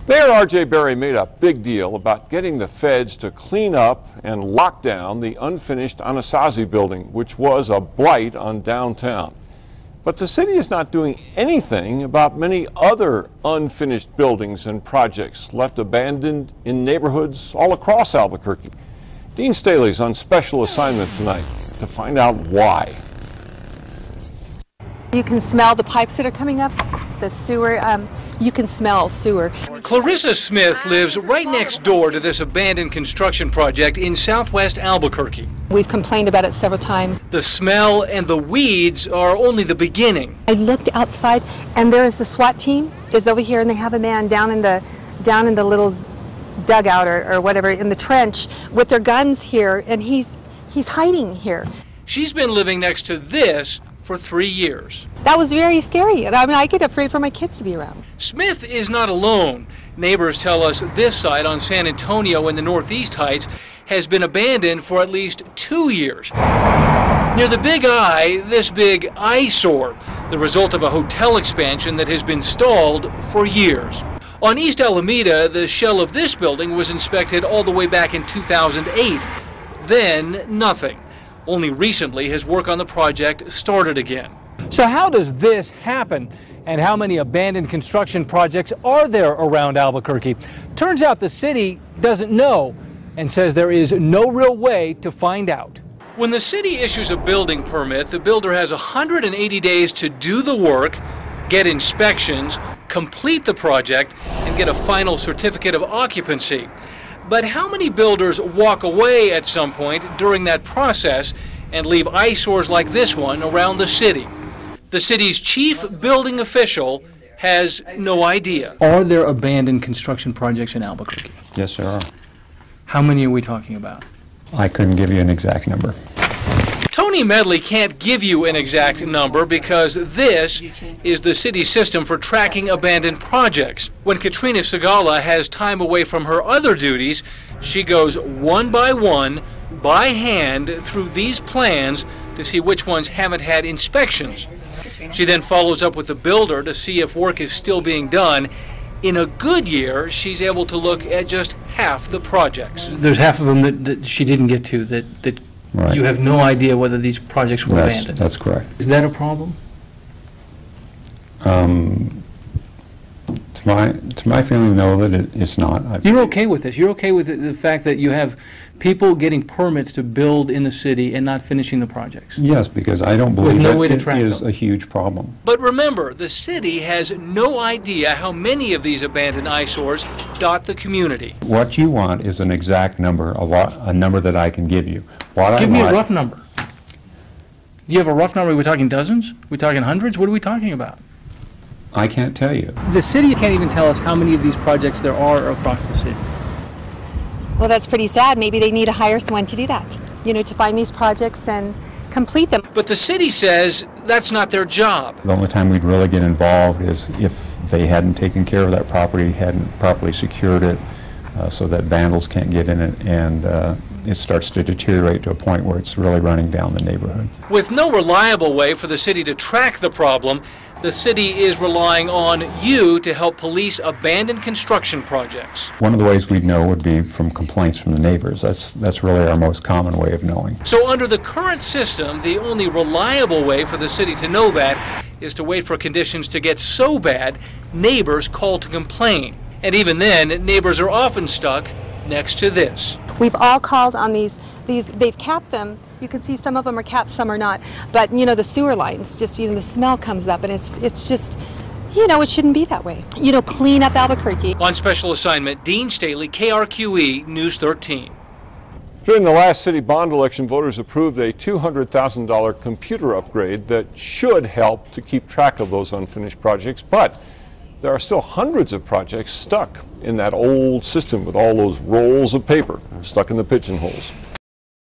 Mayor R.J. Berry made a big deal about getting the feds to clean up and lock down the unfinished Anasazi building, which was a blight on downtown. But the city is not doing anything about many other unfinished buildings and projects left abandoned in neighborhoods all across Albuquerque. Dean Staley's on special assignment tonight to find out why. You can smell the pipes that are coming up, the sewer. You can smell sewer. Clarissa Smith lives right next door to this abandoned construction project in southwest Albuquerque. We've complained about it several times. The smell and the weeds are only the beginning. I looked outside, and there is the SWAT team is over here, and they have a man down in the little dugout or whatever in the trench with their guns here, and he's hiding here. She's been living next to this for 3 years. That was very scary, and I mean, I get afraid for my kids to be around. Smith is not alone. Neighbors tell us this site on San Antonio in the Northeast Heights has been abandoned for at least 2 years. Near the Big I, this big eyesore, the result of a hotel expansion that has been stalled for years. On East Alameda, the shell of this building was inspected all the way back in 2008. Then, nothing. Only recently has work on the project started again. So how does this happen? And how many abandoned construction projects are there around Albuquerque? Turns out the city doesn't know and says there is no real way to find out. When the city issues a building permit, the builder has 180 days to do the work, get inspections, complete the project, and get a final certificate of occupancy. But how many builders walk away at some point during that process and leave eyesores like this one around the city? The city's chief building official has no idea. Are there abandoned construction projects in Albuquerque? Yes, there are. How many are we talking about? I couldn't give you an exact number. Tony Medley can't give you an exact number because this is the city's system for tracking abandoned projects. When Katrina Segala has time away from her other duties, she goes one by one, by hand, through these plans to see which ones haven't had inspections. She then follows up with the builder to see if work is still being done. In a good year, she's able to look at just half the projects. There's half of them that she didn't get to, that Right. You have no idea whether these projects were abandoned. That's correct. Is that a problem? To my feeling, no, that it's not. You're okay with this? You're okay with the fact that you have people getting permits to build in the city and not finishing the projects? Yes, because I don't believe no way to it track is them. a huge problem. But remember, the city has no idea how many of these abandoned eyesores dot the community. What you want is an exact number, a number that I can give you. Give me a rough number. Do you have a rough number? Are we talking dozens? Are we talking hundreds? What are we talking about? I can't tell you. The city can't even tell us how many of these projects there are across the city. Well, that's pretty sad. Maybe they need to hire someone to do that, you know, to find these projects and complete them. But the city says that's not their job. The only time we'd really get involved is if they hadn't taken care of that property, hadn't properly secured it, so that vandals can't get in it, and it starts to deteriorate to a point where it's really running down the neighborhood. With no reliable way for the city to track the problem, the city is relying on you to help police abandoned construction projects. One of the ways we'd know would be from complaints from the neighbors. That's really our most common way of knowing. So under the current system, the only reliable way for the city to know that is to wait for conditions to get so bad, neighbors call to complain. And even then, neighbors are often stuck next to this. We've all called on these, they've capped them. You can see some of them are capped, some are not. But, you know, the sewer lines, just, you know, the smell comes up, and it's just, you know, it shouldn't be that way. You know, clean up Albuquerque. On special assignment, Dean Staley, KRQE News 13. During the last city bond election, voters approved a $200,000 computer upgrade that should help to keep track of those unfinished projects, but there are still hundreds of projects stuck in that old system with all those rolls of paper stuck in the pigeonholes.